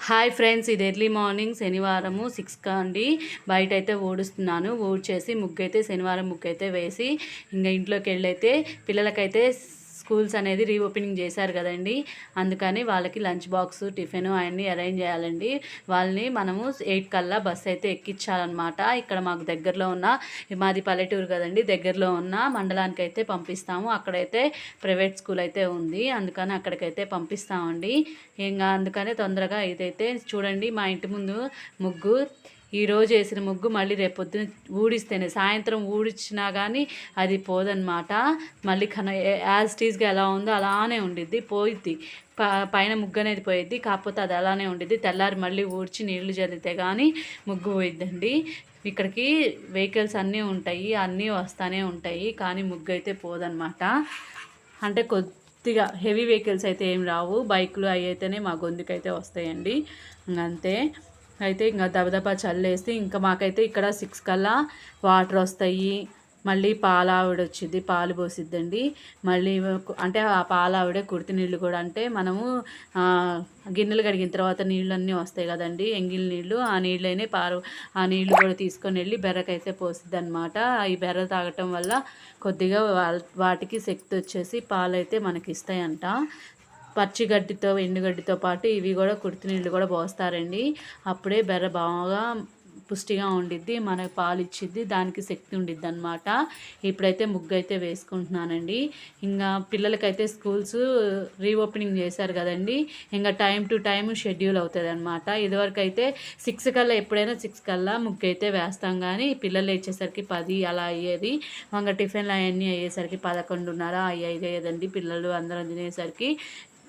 Hi friends, ఇది early morning శనివారము 6కి అండి. బయట అయితే ఊడుస్తున్నాను. ఊడ్చేసి ముగ్గు అయితే శనివారం ముగ్గు అయితే వేసి ఇంకా ఇంట్లోకి వెళ్ళైతే పిల్లలకైతే స్కూల్స్ అనేది రీఓపెనింగ్ చేశారు కదండి. అందుకని వాళ్ళకి లంచ్ బాక్స్ టిఫిన్ అవన్నీ అరేంజ్ చేయాలండి. వాళ్ళని మనము 8 కల్లా బస్సు అయితే ఎక్కించాలన్నమాట. ఇక్కడ మాకు దగ్గరలో ఉన్న, మాది పల్లెటూరు కదండి, దగ్గరలో ఉన్న మండలానికి అయితే పంపిస్తాము. అక్కడైతే ప్రైవేట్ స్కూల్ అయితే ఉంది, అందుకని అక్కడికైతే పంపిస్తామండి. ఇంకా అందుకనే తొందరగా ఇదైతే చూడండి, మా ఇంటి ముందు ముగ్గు ఈరోజు వేసిన ముగ్గు మళ్ళీ రేపు పొద్దున ఊడిస్తేనే, సాయంత్రం ఊడిచ్చినా కానీ అది పోదన్నమాట. మళ్ళీ యాజ్ టీజ్గా ఎలా ఉందో అలానే ఉండిద్ది, పోయిద్ది. పైన ముగ్గు అనేది పోయిద్ది, కాకపోతే అది అలానే ఉండిద్ది. తెల్లారి మళ్ళీ ఊడ్చి నీళ్లు చల్లితే కానీ ముగ్గు పోయిద్దండి. ఇక్కడికి వెహికల్స్ అన్నీ ఉంటాయి, అన్నీ వస్తూనే ఉంటాయి, కానీ ముగ్గు అయితే పోదన్నమాట. అంటే కొద్దిగా హెవీ వెహికల్స్ అయితే ఏం రావు, బైకులు అవి అయితేనే మా గొంతుకైతే వస్తాయండి. అంతే. అయితే ఇంకా దబదబా చల్లేసి ఇంకా మాకైతే ఇక్కడ 6 కల్లా వాటర్ వస్తాయి. మళ్ళీ పాలావిడ వచ్చింది, పాలు పోసిద్దండి. మళ్ళీ అంటే ఆ పాలావిడే కుర్తి నీళ్ళు కూడా, అంటే మనము గిన్నెలు కడిగిన తర్వాత నీళ్ళన్నీ వస్తాయి కదండి, ఎంగిల్ నీళ్ళు, ఆ నీళ్ళైనా ఆ నీళ్ళు కూడా తీసుకొని వెళ్ళి బెర్రకైతే పోసిద్ది అనమాట. ఈ బెర్ర తాగటం వల్ల కొద్దిగా వాటికి శక్తి వచ్చేసి పాలైతే మనకి ఇస్తాయంట. పచ్చిగడ్డితో ఎండుగడ్డితో పాటు ఇవి కూడా కుర్తి నీళ్ళు కూడా పోస్తారండి. అప్పుడే బెర్ర బాగా పుష్టిగా ఉండిద్ది, మనకు పాలు ఇచ్చిద్ది, దానికి శక్తి ఉండిద్ది అనమాట. ఇప్పుడైతే ముగ్గు అయితే వేసుకుంటున్నానండి. ఇంకా పిల్లలకైతే స్కూల్స్ రీఓపెనింగ్ చేశారు కదండి, ఇంకా టైం టు టైం షెడ్యూల్ అవుతుంది అనమాట. ఇదివరకు అయితే 6 కల్లా, ఎప్పుడైనా 6 కల్లా ముగ్గు అయితే వేస్తాం, కానీ పిల్లలు వచ్చేసరికి 10 అలా అయ్యేది. ఇంకా టిఫిన్లు అవన్నీ అయ్యేసరికి 11:30 అయ్యేదండి. పిల్లలు అందరం తినేసరికి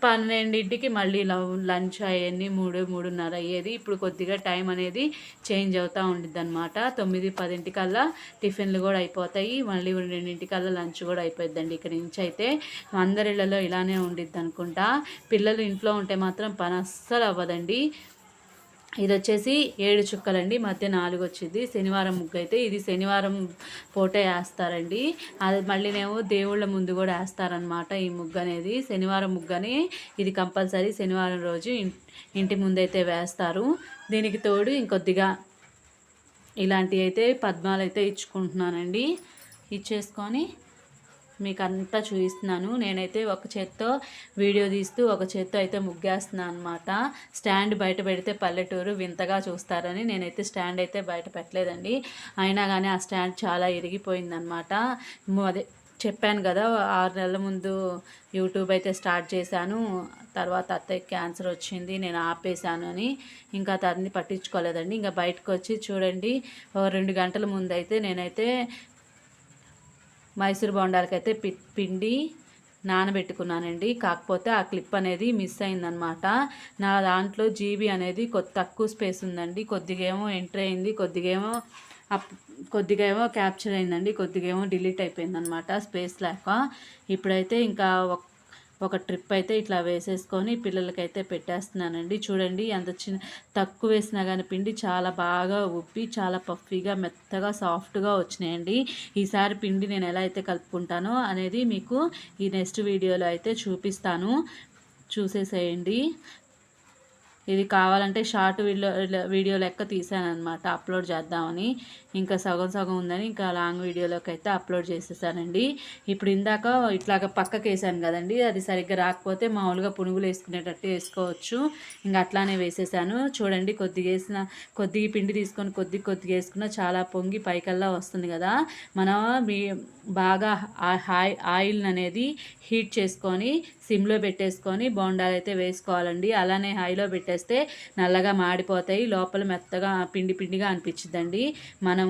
12కి మళ్ళీ లంచ్ అవన్నీ 3:30 అయ్యేది. ఇప్పుడు కొద్దిగా టైం అనేది చేంజ్ అవుతూ ఉండిద్ది అనమాట. 9-10 కల్లా టిఫిన్లు కూడా అయిపోతాయి, మళ్ళీ 2 కల్లా లంచ్ కూడా అయిపోద్దండి. ఇక్కడ నుంచి అయితే అందరి ఇళ్ళలో ఇలానే ఉండిద్ది అనుకుంటా. పిల్లలు ఇంట్లో ఉంటే మాత్రం పని అస్సలు అవ్వదండి. ఇది వచ్చేసి 7 చుక్కలండి, మధ్య 4 వచ్చింది. శనివారం ముగ్గు అయితే ఇది శనివారం పూటే వేస్తారండి. అది మళ్ళీనేమో దేవుళ్ళ ముందు కూడా వేస్తారనమాట. ఈ ముగ్గు అనేది శనివారం ముగ్గని, ఇది కంపల్సరీ శనివారం రోజు ఇంటి ముందైతే వేస్తారు. దీనికి తోడు ఇంకొద్దిగా ఇలాంటివి అయితే పద్మాలు అయితే ఇచ్చుకుంటున్నానండి. ఇచ్చేసుకొని మీకు అంతా చూపిస్తున్నాను. నేనైతే ఒక చేత్తో వీడియో తీస్తూ ఒక చేత్తో అయితే ముగ్గేస్తున్నాను అనమాట. స్టాండ్ బయట పెడితే పల్లెటూరు వింతగా చూస్తారని నేనైతే స్టాండ్ అయితే బయట పెట్టలేదండి. అయినా కానీ ఆ స్టాండ్ చాలా ఇరిగిపోయిందనమాట. అదే చెప్పాను కదా, 6 నెలల ముందు యూట్యూబ్ అయితే స్టార్ట్ చేశాను. తర్వాత అత్తయ్యకి క్యాన్సర్ వచ్చింది, నేను ఆపేశాను అని ఇంకా దాన్ని పట్టించుకోలేదండి. ఇంకా బయటకు వచ్చి చూడండి, 2 గంటల ముందు అయితే నేనైతే మైసూర్ బొండాలకైతే పిండి నానబెట్టుకున్నానండి. కాకపోతే ఆ క్లిప్ అనేది మిస్ అయిందనమాట. నా దాంట్లో జీబీ అనేది తక్కువ స్పేస్ ఉందండి. కొద్దిగా ఏమో ఎంటర్ అయింది, కొద్దిగా ఏమో క్యాప్చర్ అయిందండి, కొద్దిగా ఏమో డిలీట్ అయిపోయిందనమాట స్పేస్ లేక. ఇప్పుడైతే ఇంకా ఒక ట్రిప్ అయితే ఇట్లా వేసేసుకొని పిల్లలకైతే పెట్టేస్తున్నానండి. చూడండి, ఎంత తక్కువ వేసినా కానీ పిండి చాలా బాగా ఉబ్బి చాలా పఫీగా మెత్తగా సాఫ్ట్గా వచ్చినాయండి. ఈసారి పిండి నేను ఎలా అయితే కలుపుకుంటానో అనేది మీకు ఈ నెక్స్ట్ వీడియోలో అయితే చూపిస్తాను, చూసేసేయండి. ఇది కావాలంటే షార్ట్ వీడియో లెక్క తీసాను అనమాట, అప్లోడ్ చేద్దామని. ఇంకా సగం ఉందని ఇంకా లాంగ్ వీడియోలోకి అయితే అప్లోడ్ చేసేసానండి. ఇప్పుడు ఇందాక ఇట్లాగ పక్కకి వేసాను కదండి, అది సరిగ్గా రాకపోతే మామూలుగా పునుగులు వేసుకునేటట్టు వేసుకోవచ్చు. ఇంకా అట్లానే వేసేసాను. చూడండి, కొద్దిగా పిండి తీసుకొని కొద్దిగా వేసుకున్న చాలా పొంగి పైకల్లా వస్తుంది కదా. మనం బాగా ఆయిల్ అనేది హీట్ చేసుకొని సిమ్లో పెట్టేసుకొని బోండాలు అయితే వేసుకోవాలండి. అలానే హైలో పెట్టేస్తే నల్లగా మాడిపోతాయి, లోపల మెత్తగా పిండిగా అనిపించిందండి. మనము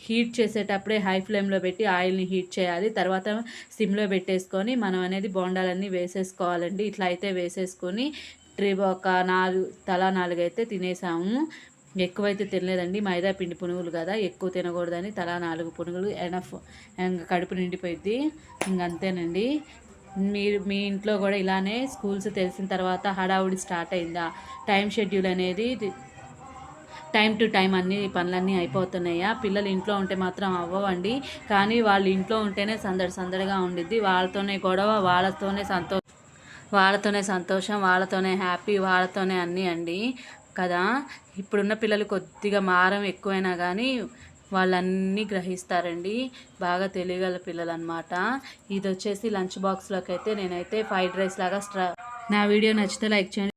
హీట్ చేసేటప్పుడే హై ఫ్లేమ్లో పెట్టి ఆయిల్ని హీట్ చేయాలి. తర్వాత సిమ్లో పెట్టేసుకొని మనం అనేది బోండాలన్నీ వేసేసుకోవాలండి. ఇట్లా అయితే వేసేసుకొని ఒక 4 అయితే తినేసాము. ఎక్కువైతే తినలేదండి, మైదా పిండి పునుగులు కదా, ఎక్కువ తినకూడదని తలా 4 పునుగులు ఎనఫ్, కడుపు నిండిపోయింది. ఇంకంతేనండి. మీ ఇంట్లో కూడా ఇలానే స్కూల్స్ తెలిసిన తర్వాత హడావుడి స్టార్ట్ అయిందా? టైం షెడ్యూల్ అనేది టైం టు టైం అన్ని పనులన్నీ అయిపోతున్నాయా? పిల్లలు ఇంట్లో ఉంటే మాత్రం అవ్వవండి, కానీ వాళ్ళు ఇంట్లో ఉంటేనే సందడిగా ఉండిద్ది. వాళ్ళతోనే గొడవ, వాళ్ళతోనే వాళ్ళతోనే సంతోషం, వాళ్ళతోనే హ్యాపీ, వాళ్ళతోనే అన్నీ అండి కదా. ఇప్పుడున్న పిల్లలు కొద్దిగా మారం ఎక్కువైనా కానీ వాళ్ళన్నీ గ్రహిస్తారండి. బాగా తెలియగల పిల్లలు అనమాట. ఇది వచ్చేసి లంచ్ బాక్స్లోకి అయితే నేనైతే ఫ్రైడ్ రైస్ లాగా నా వీడియో నచ్చితే లైక్ చేయండి.